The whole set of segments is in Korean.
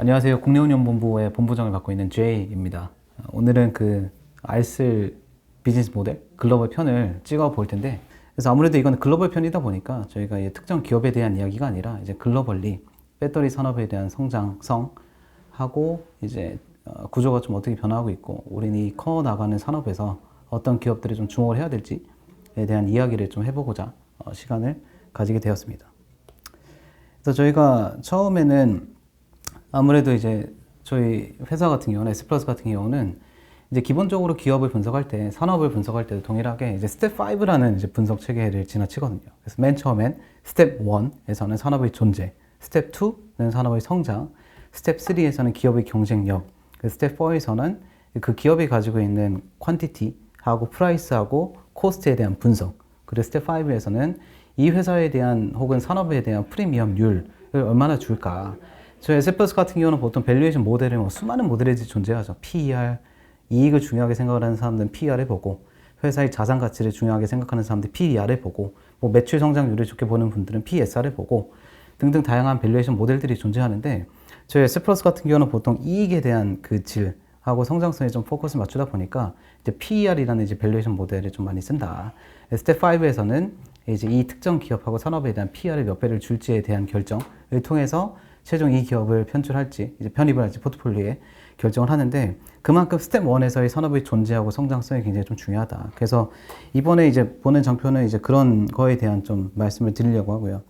안녕하세요. 국내운영본부의 본부장을 맡고 있는 J입니다. 오늘은 그 알쓸 비즈니스 모델 글로벌 편을 찍어 볼 텐데, 그래서 아무래도 이건 글로벌 편이다 보니까 저희가 특정 기업에 대한 이야기가 아니라 이제 글로벌리 배터리 산업에 대한 성장성하고 이제 구조가 좀 어떻게 변화하고 있고, 우리는 이 커 나가는 산업에서 어떤 기업들이 좀 주목을 해야 될지에 대한 이야기를 좀 해보고자 시간을 가지게 되었습니다. 그래서 저희가 처음에는 아무래도 이제 저희 회사 같은 경우는 S플러스 같은 경우는 이제 기본적으로 기업을 분석할 때, 산업을 분석할 때도 동일하게 이제 스텝 5라는 이제 분석 체계를 지나치거든요. 그래서 맨 처음엔 스텝 1에서는 산업의 존재, 스텝 2는 산업의 성장, 스텝 3에서는 기업의 경쟁력, 스텝 4에서는 그 기업이 가지고 있는 퀀티티하고 프라이스하고 코스트에 대한 분석, 그리고 스텝 5에서는 이 회사에 대한 혹은 산업에 대한 프리미엄률을 얼마나 줄까. 저희 S플러스 같은 경우는 보통 밸류에이션 모델은 수많은 모델이 존재하죠. PER, 이익을 중요하게 생각하는 사람들은 PER을 보고, 회사의 자산 가치를 중요하게 생각하는 사람들은 PER을 보고, 뭐 매출 성장률을 좋게 보는 분들은 PSR을 보고 등등 다양한 밸류에이션 모델들이 존재하는데, 저희 S플러스 같은 경우는 보통 이익에 대한 그 질하고 성장성에 좀 포커스를 맞추다 보니까 이제 PER이라는 이제 밸류에이션 모델을 좀 많이 쓴다. 스텝 5에서는 이제 이 특정 기업하고 산업에 대한 PER을 몇 배를 줄지에 대한 결정을 통해서 최종 이 기업을 편출할지, 이제 편입을 할지 포트폴리오에 결정을 하는데, 그만큼 스텝 1에서의 산업의 존재하고 성장성이 굉장히 좀 중요하다. 그래서 이번에 이제 보는 장표는 이제 그런 거에 대한 좀 말씀을 드리려고 하고요.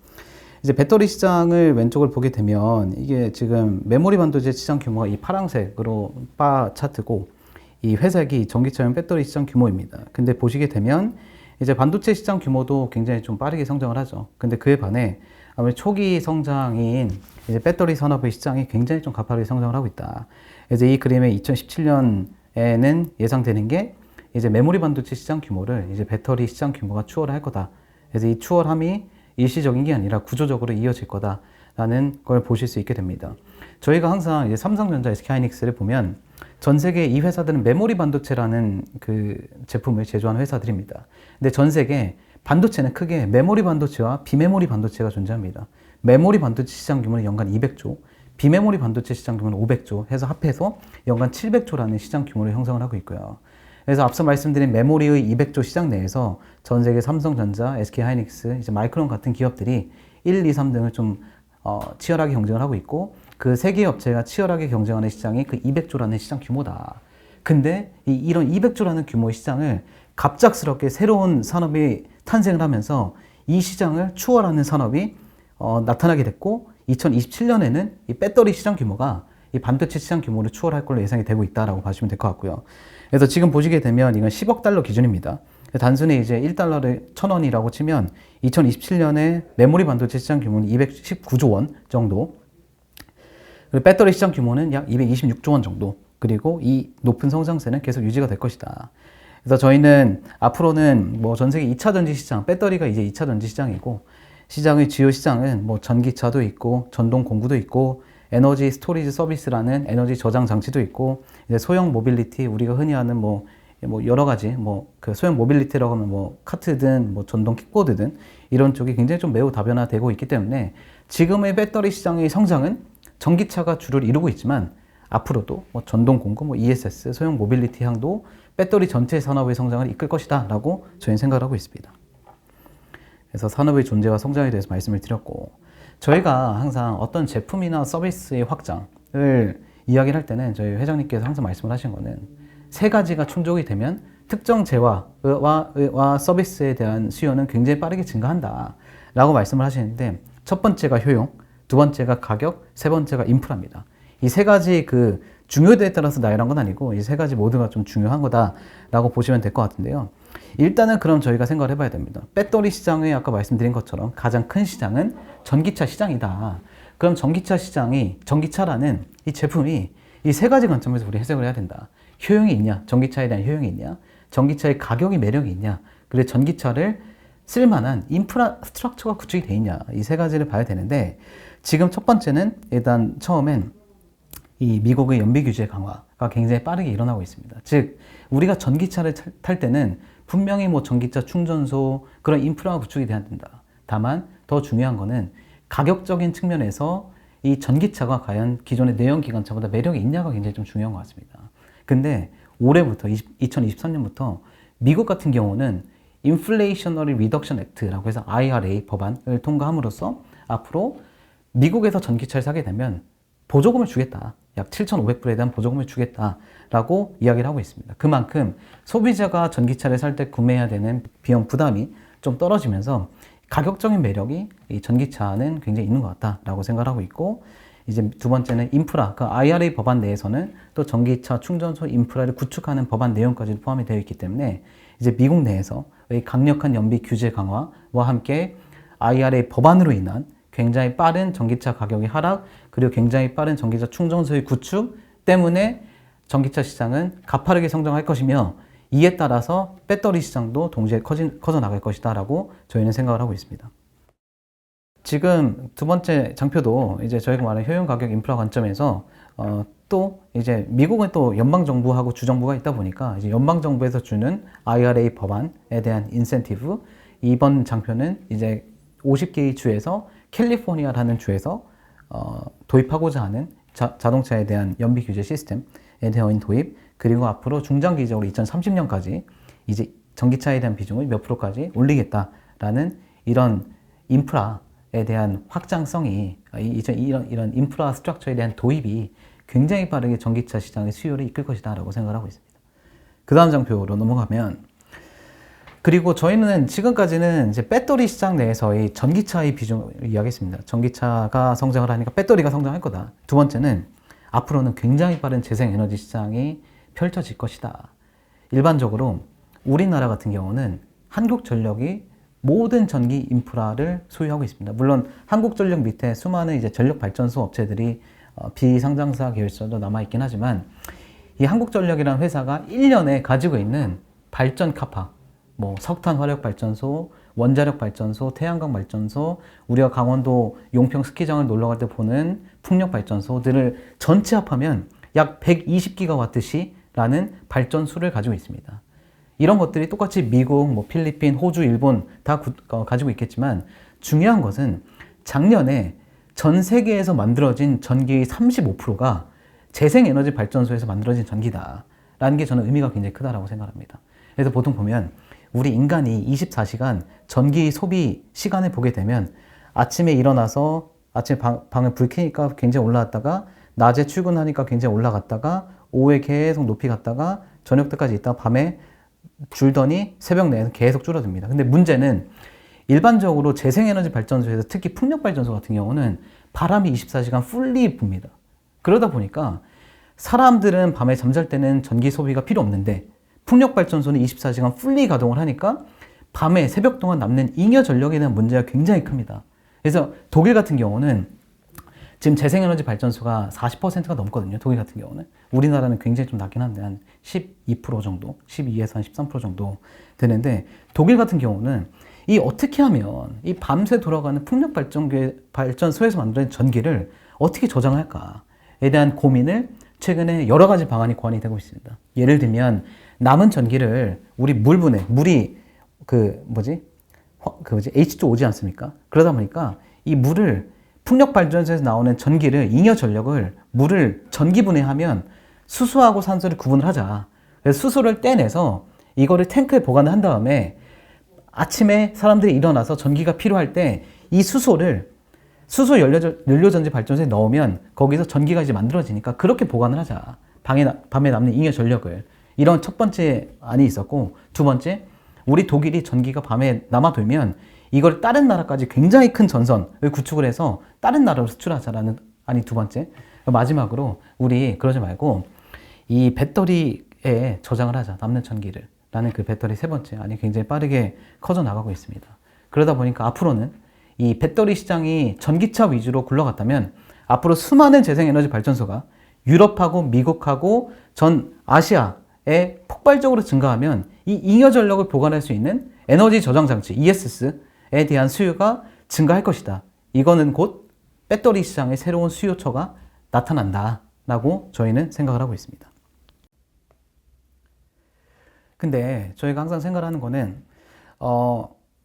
이제 배터리 시장을 왼쪽을 보게 되면 이게 지금 메모리 반도체 시장 규모가 이 파란색으로 바 차트고, 이 회색이 전기차용 배터리 시장 규모입니다. 근데 보시게 되면 이제 반도체 시장 규모도 굉장히 좀 빠르게 성장을 하죠. 근데 그에 반해 아무래도 초기 성장인 이제 배터리 산업의 시장이 굉장히 좀 가파르게 성장을 하고 있다. 그래서 이 그림의 2017년에는 예상되는 게 이제 메모리 반도체 시장 규모를 이제 배터리 시장 규모가 추월할 거다. 그래서 이 추월함이 일시적인 게 아니라 구조적으로 이어질 거다라는 걸 보실 수 있게 됩니다. 저희가 항상 이제 삼성전자, SK하이닉스를 보면 전 세계 이 회사들은 메모리 반도체라는 그 제품을 제조하는 회사들입니다. 근데 전 세계 반도체는 크게 메모리 반도체와 비메모리 반도체가 존재합니다. 메모리 반도체 시장 규모는 연간 200조, 비메모리 반도체 시장 규모는 500조 해서 합해서 연간 700조라는 시장 규모를 형성을 하고 있고요. 그래서 앞서 말씀드린 메모리의 200조 시장 내에서 전 세계 삼성전자, SK하이닉스, 이제 마이크론 같은 기업들이 1, 2, 3등을 좀 치열하게 경쟁을 하고 있고, 그 세 개 업체가 치열하게 경쟁하는 시장이 그 200조라는 시장 규모다. 근데 이런 200조라는 규모의 시장을 갑작스럽게 새로운 산업이 탄생을 하면서 이 시장을 추월하는 산업이 나타나게 됐고, 2027년에는 이 배터리 시장 규모가 이 반도체 시장 규모를 추월할 걸로 예상이 되고 있다라고 보시면 될 것 같고요. 그래서 지금 보시게 되면 이건 10억 달러 기준입니다. 단순히 이제 1달러를 1,000원이라고 치면 2027년에 메모리 반도체 시장 규모는 219조 원 정도, 그리고 배터리 시장 규모는 약 226조 원 정도, 그리고 이 높은 성장세는 계속 유지가 될 것이다. 그래서 저희는 앞으로는 뭐 전 세계 2차 전지 시장, 배터리가 이제 2차 전지 시장이고, 시장의 주요 시장은 뭐 전기차도 있고, 전동 공구도 있고, 에너지 스토리지 서비스라는 에너지 저장 장치도 있고, 이제 소형 모빌리티, 우리가 흔히 하는 뭐 여러 가지 그 소형 모빌리티라고 하면 뭐 카트든 뭐 전동 킥보드든 이런 쪽이 굉장히 좀 매우 다변화되고 있기 때문에 지금의 배터리 시장의 성장은 전기차가 주를 이루고 있지만, 앞으로도 뭐 전동 공구, 뭐 ESS, 소형 모빌리티 향도 배터리 전체 산업의 성장을 이끌 것이다 라고 저희는 생각을 하고 있습니다. 그래서 산업의 존재와 성장에 대해서 말씀을 드렸고, 저희가 항상 어떤 제품이나 서비스의 확장을 이야기를 할 때는 저희 회장님께서 항상 말씀을 하신 거는 세 가지가 충족이 되면 특정 재화와 서비스에 대한 수요는 굉장히 빠르게 증가한다 라고 말씀을 하시는데, 첫 번째가 효용, 두 번째가 가격, 세 번째가 인프라입니다. 이 세 가지 그 중요도에 따라서 나열한 건 아니고 이 세 가지 모두가 좀 중요한 거다라고 보시면 될 것 같은데요. 일단은 그럼 저희가 생각을 해봐야 됩니다. 배터리 시장의 아까 말씀드린 것처럼 가장 큰 시장은 전기차 시장이다. 그럼 전기차 시장이, 전기차라는 이 제품이 이 세 가지 관점에서 우리 해석을 해야 된다. 효용이 있냐? 전기차에 대한 효용이 있냐? 전기차의 가격이 매력이 있냐? 그리고 전기차를 쓸만한 인프라 스트럭처가 구축이 돼 있냐? 이 세 가지를 봐야 되는데, 지금 첫 번째는 일단 처음엔 이 미국의 연비 규제 강화가 굉장히 빠르게 일어나고 있습니다. 즉, 우리가 전기차를 탈 때는 분명히 뭐 전기차 충전소 그런 인프라가 구축이 돼야 된다. 다만 더 중요한 거는 가격적인 측면에서 이 전기차가 과연 기존의 내연기관차보다 매력이 있냐가 굉장히 좀 중요한 것 같습니다. 근데 올해부터 2023년부터 미국 같은 경우는 Inflationary Reduction Act라고 해서 IRA 법안을 통과함으로써 앞으로 미국에서 전기차를 사게 되면 보조금을 주겠다. 약 7,500불에 대한 보조금을 주겠다라고 이야기를 하고 있습니다. 그만큼 소비자가 전기차를 살 때 구매해야 되는 비용 부담이 좀 떨어지면서 가격적인 매력이 이 전기차는 굉장히 있는 것 같다라고 생각하고 있고, 이제 두 번째는 인프라, 그 IRA 법안 내에서는 또 전기차 충전소 인프라를 구축하는 법안 내용까지 포함이 되어 있기 때문에 이제 미국 내에서 강력한 연비 규제 강화와 함께 IRA 법안으로 인한 굉장히 빠른 전기차 가격의 하락, 그리고 굉장히 빠른 전기차 충전소의 구축 때문에 전기차 시장은 가파르게 성장할 것이며, 이에 따라서 배터리 시장도 동시에 커져 나갈 것이다 라고 저희는 생각을 하고 있습니다. 지금 두 번째 장표도 이제 저희가 말하는 효용 가격 인프라 관점에서 또 이제 미국은 또 연방 정부하고 주 정부가 있다 보니까 이제 연방 정부에서 주는 IRA 법안에 대한 인센티브, 이번 장표는 이제 50개의 주에서 캘리포니아라는 주에서 도입하고자 하는 자동차에 대한 연비 규제 시스템에 대한 도입, 그리고 앞으로 중장기적으로 2030년까지 이제 전기차에 대한 비중을 몇 프로까지 올리겠다라는 이런 인프라에 대한 확장성이, 이런 인프라 스트럭처에 대한 도입이 굉장히 빠르게 전기차 시장의 수요를 이끌 것이다 라고 생각을 하고 있습니다. 그 다음 장표로 넘어가면, 그리고 저희는 지금까지는 이제 배터리 시장 내에서의 전기차의 비중을 이야기했습니다. 전기차가 성장을 하니까 배터리가 성장할 거다. 두 번째는 앞으로는 굉장히 빠른 재생에너지 시장이 펼쳐질 것이다. 일반적으로 우리나라 같은 경우는 한국전력이 모든 전기 인프라를 소유하고 있습니다. 물론 한국전력 밑에 수많은 이제 전력발전소 업체들이 비상장사 계열사도 남아있긴 하지만, 이 한국전력이라는 회사가 1년에 가지고 있는 발전 카파, 뭐 석탄 화력 발전소, 원자력 발전소, 태양광 발전소, 우리가 강원도 용평 스키장을 놀러 갈 때 보는 풍력 발전소들을 전체 합하면 약 120기가와트시라는 발전수를 가지고 있습니다. 이런 것들이 똑같이 미국, 뭐 필리핀, 호주, 일본 다 가지고 있겠지만, 중요한 것은 작년에 전 세계에서 만들어진 전기의 35%가 재생에너지 발전소에서 만들어진 전기다라는 게 저는 의미가 굉장히 크다라고 생각합니다. 그래서 보통 보면 우리 인간이 24시간 전기 소비 시간을 보게 되면 아침에 일어나서 아침에 방을 불 켜니까 굉장히 올라갔다가, 낮에 출근하니까 굉장히 올라갔다가, 오후에 계속 높이 갔다가 저녁 때까지 있다가 밤에 줄더니 새벽 내에는 계속 줄어듭니다. 근데 문제는 일반적으로 재생에너지 발전소에서, 특히 풍력발전소 같은 경우는 바람이 24시간 풀리 붑니다. 그러다 보니까 사람들은 밤에 잠잘 때는 전기 소비가 필요 없는데, 풍력발전소는 24시간 풀리 가동을 하니까 밤에 새벽 동안 남는 잉여 전력에 대한 문제가 굉장히 큽니다. 그래서 독일 같은 경우는 지금 재생에너지 발전소가 40%가 넘거든요. 독일 같은 경우는. 우리나라는 굉장히 좀 낮긴 한데 한 12% 정도, 12에서 한 13% 정도 되는데, 독일 같은 경우는 이 어떻게 하면 이 밤새 돌아가는 풍력 발전소에서 만드는 전기를 어떻게 저장할까에 대한 고민을 최근에 여러 가지 방안이 고안이 되고 있습니다. 예를 들면 남은 전기를 우리 물이 H2O지 않습니까? 그러다 보니까 이 물을, 풍력 발전소에서 나오는 전기를, 잉여 전력을, 물을 전기 분해하면 수소하고 산소를 구분을 하자. 그래서 수소를 떼내서 이거를 탱크에 보관을 한 다음에 아침에 사람들이 일어나서 전기가 필요할 때 이 수소를 수소 연료전지 발전소에 넣으면 거기서 전기가 이제 만들어지니까 그렇게 보관을 하자. 밤에 남는 잉여 전력을. 이런 첫 번째 안이 있었고, 두 번째, 우리 독일이 전기가 밤에 남아돌면 이걸 다른 나라까지 굉장히 큰 전선을 구축을 해서 다른 나라로 수출하자라는 안이 두 번째. 마지막으로 우리 그러지 말고 이 배터리에 저장을 하자, 남는 전기를 라는 그 배터리 세 번째 안이 굉장히 빠르게 커져 나가고 있습니다. 그러다 보니까 앞으로는 이 배터리 시장이 전기차 위주로 굴러갔다면, 앞으로 수많은 재생에너지 발전소가 유럽하고 미국하고 전 아시아에 폭발적으로 증가하면 이 잉여 전력을 보관할 수 있는 에너지 저장 장치 ESS에 대한 수요가 증가할 것이다. 이거는 곧 배터리 시장의 새로운 수요처가 나타난다라고 저희는 생각을 하고 있습니다. 근데 저희가 항상 생각하는 거는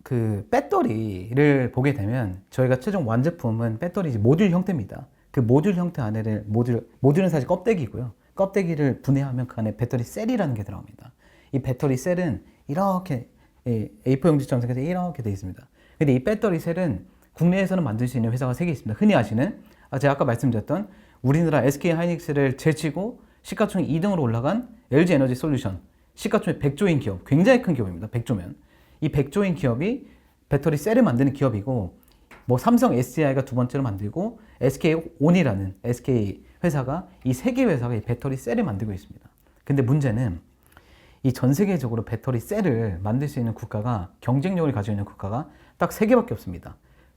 그 배터리를 보게 되면 저희가 최종 완제품은 배터리 모듈 형태입니다. 그 모듈 형태 안에를 모듈은 사실 껍데기고요. 껍데기를 분해하면 그 안에 배터리 셀이라는 게 들어갑니다. 이 배터리 셀은 이렇게 A4 용지처럼 생겨서 이렇게 되어 있습니다. 근데 이 배터리 셀은 국내에서는 만들 수 있는 회사가 3개 있습니다. 흔히 아시는 제가 아까 말씀드렸던 우리나라 SK 하이닉스를 제치고 시가총액 2등으로 올라간 LG 에너지 솔루션, 시가총액 100조인 기업, 굉장히 큰 기업입니다. 100조면. 이 100조인 기업이 배터리 셀을 만드는 기업이고, 뭐 삼성 SDI가 두 번째로 만들고 SK온이라는 SK 회사가 이 3개 회사가 이 배터리 셀을 만들고 있습니다. 근데 문제는 이 전 세계적으로 배터리 셀을 만들 수 있는 국가가, 경쟁력을 가지고 있는 국가가 딱 3개밖에 없습니다.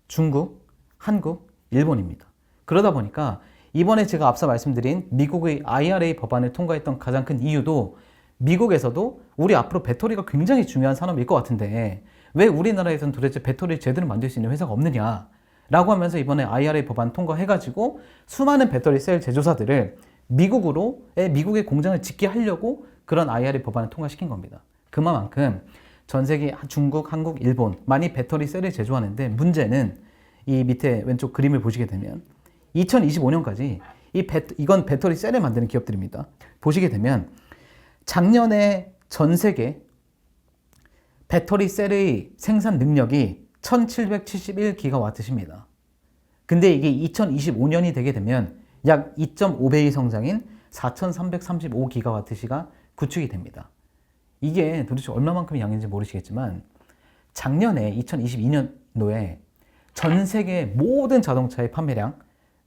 중국, 한국, 일본입니다. 그러다 보니까 이번에 제가 앞서 말씀드린 미국의 IRA 법안을 통과했던 가장 큰 이유도, 미국에서도 우리 앞으로 배터리가 굉장히 중요한 산업일 것 같은데 왜 우리나라에서는 도대체 배터리를 제대로 만들 수 있는 회사가 없느냐 라고 하면서 이번에 IRA 법안 통과해가지고 수많은 배터리 셀 제조사들을 미국의 공장을 짓게 하려고 그런 IRA 법안을 통과시킨 겁니다. 그만큼 전 세계 중국, 한국, 일본 많이 배터리 셀을 제조하는데, 문제는 이 밑에 왼쪽 그림을 보시게 되면 2025년까지 이건 배터리 셀을 만드는 기업들입니다. 보시게 되면 작년에 전 세계 배터리 셀의 생산 능력이 1771기가와트십니다. 근데 이게 2025년이 되게 되면 약 2.5배의 성장인 4335기가와트시가 구축이 됩니다. 이게 도대체 얼마만큼의 양인지 모르시겠지만 작년에 2022년도에 전 세계 모든 자동차의 판매량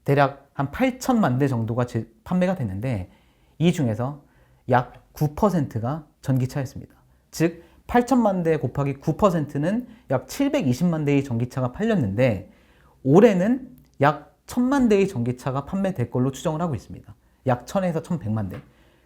대략 한 8천만 대 정도가 판매가 됐는데, 이 중에서 약 9%가 전기차였습니다. 즉 8천만 대 곱하기 9%는 약 720만 대의 전기차가 팔렸는데, 올해는 약 1000만 대의 전기차가 판매될 걸로 추정을 하고 있습니다. 약 1000에서 1100만 대.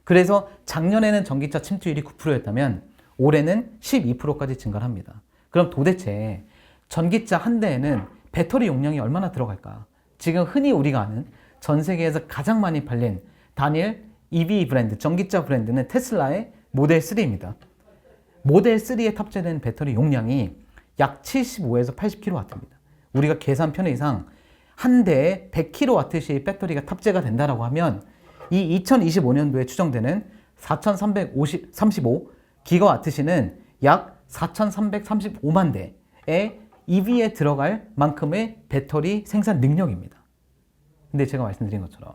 그래서 작년에는 전기차 침투율이 9%였다면 올해는 12%까지 증가를 합니다. 그럼 도대체 전기차 한 대에는 배터리 용량이 얼마나 들어갈까? 지금 흔히 우리가 아는 전 세계에서 가장 많이 팔린 단일 EV 브랜드, 전기차 브랜드는 테슬라의 모델 3입니다. 모델 3에 탑재된 배터리 용량이 약 75에서 80kW입니다. 우리가 계산 편의상 한 대에 100kW의 배터리가 탑재가 된다라고 하면 이 2025년도에 추정되는 4335GWh는 약 4335만 대의 EV에 들어갈 만큼의 배터리 생산 능력입니다. 근데 제가 말씀드린 것처럼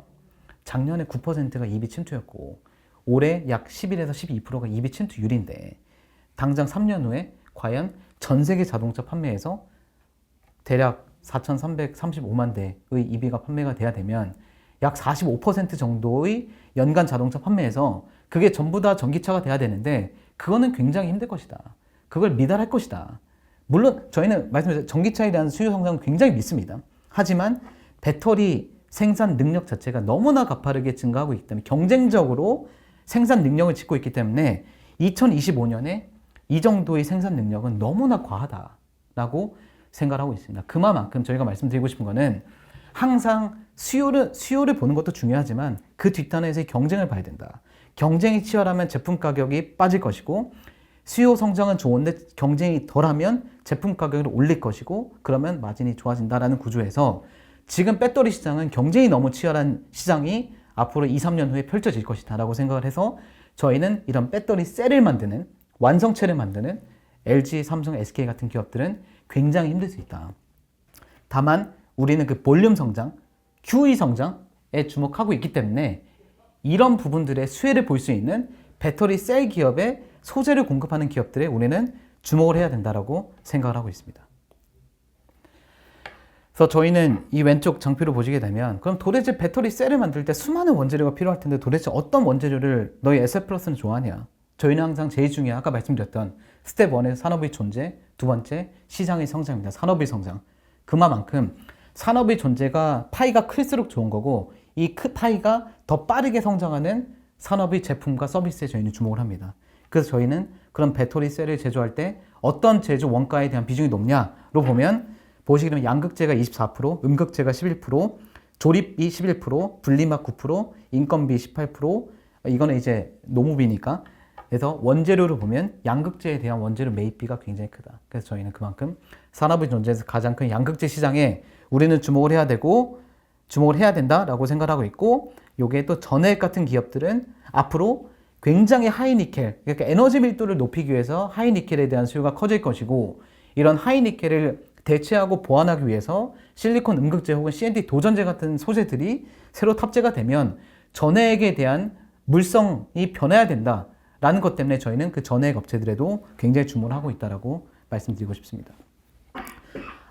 작년에 9%가 EV 침투였고 올해 약 11에서 12%가 EV 침투율인데, 당장 3년 후에 과연 전 세계 자동차 판매에서 대략 4,335만 대의 EV가 판매가 돼야 되면 약 45% 정도의 연간 자동차 판매에서 그게 전부 다 전기차가 돼야 되는데, 그거는 굉장히 힘들 것이다. 그걸 미달할 것이다. 물론 저희는 말씀드린 전기차에 대한 수요 성장은 굉장히 믿습니다. 하지만 배터리 생산 능력 자체가 너무나 가파르게 증가하고 있기 때문에, 경쟁적으로 생산 능력을 짓고 있기 때문에 2025년에 이 정도의 생산 능력은 너무나 과하다라고 생각하고 있습니다. 그만큼 저희가 말씀드리고 싶은 거는, 항상 수요를 보는 것도 중요하지만 그 뒷단에서의 경쟁을 봐야 된다. 경쟁이 치열하면 제품 가격이 빠질 것이고, 수요 성장은 좋은데 경쟁이 덜하면 제품 가격을 올릴 것이고, 그러면 마진이 좋아진다라는 구조에서 지금 배터리 시장은 경쟁이 너무 치열한 시장이 앞으로 2, 3년 후에 펼쳐질 것이다 라고 생각을 해서, 저희는 이런 배터리 셀을 만드는, 완성체를 만드는 LG, 삼성, SK 같은 기업들은 굉장히 힘들 수 있다. 다만 우리는 그 볼륨 성장, QE 성장에 주목하고 있기 때문에 이런 부분들의 수혜를 볼 수 있는 배터리 셀 기업에 소재를 공급하는 기업들에 우리는 주목을 해야 된다고 생각을 하고 있습니다. 그래서 저희는 이 왼쪽 장표를 보시게 되면, 그럼 도대체 배터리 셀을 만들 때 수많은 원재료가 필요할 텐데 도대체 어떤 원재료를 너희 SF+는 좋아하냐? 저희는 항상 제일 중요한, 아까 말씀드렸던 스텝 1의 산업의 존재, 두 번째 시장의 성장입니다. 산업의 성장. 그만큼 산업의 존재가 파이가 클수록 좋은 거고, 이 파이가 더 빠르게 성장하는 산업의 제품과 서비스에 저희는 주목을 합니다. 그래서 저희는 그런 배터리 셀을 제조할 때 어떤 제조 원가에 대한 비중이 높냐로 보면, 보시게 되면 양극재가 24%, 음극재가 11%, 조립비 11%, 분리막 9%, 인건비 18%, 이거는 이제 노무비니까. 그래서 원재료를 보면 양극재에 대한 원재료 매입비가 굉장히 크다. 그래서 저희는 그만큼 산업의 존재에서 가장 큰 양극재 시장에 우리는 주목을 해야 되고, 주목을 해야 된다라고 생각하고 있고, 요게 또 전해액 같은 기업들은 앞으로 굉장히 하이니켈, 그러니까 에너지 밀도를 높이기 위해서 하이니켈에 대한 수요가 커질 것이고, 이런 하이니켈을 대체하고 보완하기 위해서 실리콘 음극재 혹은 CNT 도전재 같은 소재들이 새로 탑재가 되면 전해액에 대한 물성이 변해야 된다라는 것 때문에 저희는 그 전해액 업체들에도 굉장히 주목을 하고 있다라고 말씀드리고 싶습니다.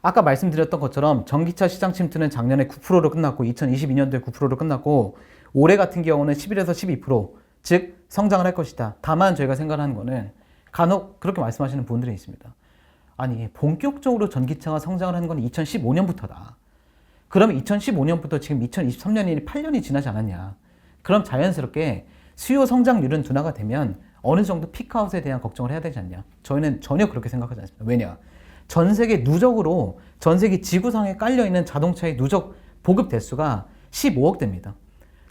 아까 말씀드렸던 것처럼 전기차 시장 침투는 작년에 9%로 끝났고 2022년도에 9%로 끝났고 올해 같은 경우는 11에서 12%, 즉 성장을 할 것이다. 다만 저희가 생각하는 거는 간혹 그렇게 말씀하시는 분들이 있습니다. 아니 본격적으로 전기차가 성장을 하는 건 2015년부터다. 그럼 2015년부터 지금 2023년이 8년이 지나지 않았냐. 그럼 자연스럽게 수요 성장률은 둔화가 되면 어느 정도 피크아웃에 대한 걱정을 해야 되지 않냐. 저희는 전혀 그렇게 생각하지 않습니다. 왜냐? 전 세계 누적으로 전 세계 지구상에 깔려있는 자동차의 누적 보급 대수가 15억 대입니다.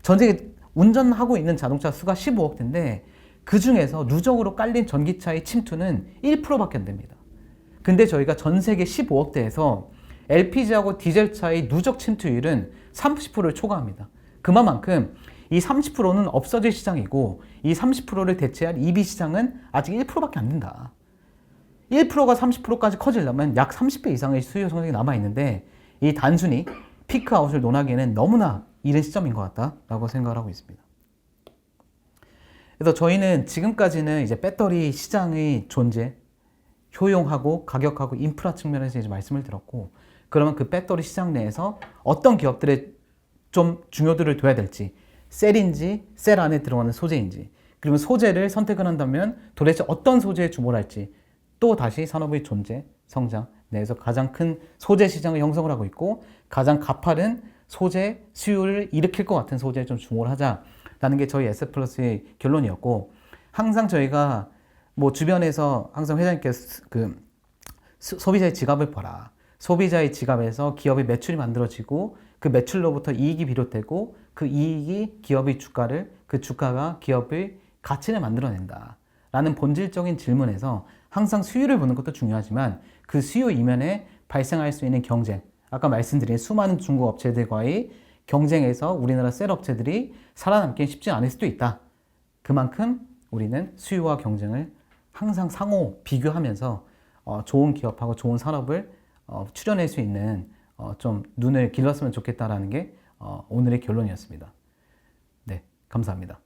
전 세계 운전하고 있는 자동차 수가 15억 대인데 그 중에서 누적으로 깔린 전기차의 침투는 1%밖에 안 됩니다. 근데 저희가 전 세계 15억 대에서 LPG하고 디젤차의 누적 침투율은 30%를 초과합니다. 그만큼 이 30%는 없어질 시장이고 이 30%를 대체할 EV 시장은 아직 1%밖에 안 된다. 1%가 30%까지 커지려면 약 30배 이상의 수요 성장이 남아있는데 이 단순히 피크아웃을 논하기에는 너무나 이른 시점인 것 같다라고 생각을 하고 있습니다. 그래서 저희는 지금까지는 이제 배터리 시장의 존재, 효용하고 가격하고 인프라 측면에서 이제 말씀을 드렸고, 그러면 그 배터리 시장 내에서 어떤 기업들에 좀 중요도를 둬야 될지, 셀인지 셀 안에 들어가는 소재인지, 그리고 소재를 선택을 한다면 도대체 어떤 소재에 주목을 할지, 또 다시 산업의 존재, 성장 내에서 가장 큰 소재 시장을 형성을 하고 있고 가장 가파른 소재 수요를 일으킬 것 같은 소재에 좀 주목을 하자라는 게 저희 에셋플러스의 결론이었고, 항상 저희가 뭐 주변에서 항상 회장님께서 그 소비자의 지갑을 봐라. 소비자의 지갑에서 기업의 매출이 만들어지고 그 매출로부터 이익이 비롯되고 그 이익이 기업의 주가를, 그 주가가 기업의 가치를 만들어낸다. 라는 본질적인 질문에서 항상 수요를 보는 것도 중요하지만 그 수요 이면에 발생할 수 있는 경쟁, 아까 말씀드린 수많은 중국 업체들과의 경쟁에서 우리나라 셀 업체들이 살아남기는 쉽지 않을 수도 있다. 그만큼 우리는 수요와 경쟁을 항상 상호 비교하면서 좋은 기업하고 좋은 산업을 추려낼 수 있는 좀 눈을 길렀으면 좋겠다라는 게 오늘의 결론이었습니다. 네, 감사합니다.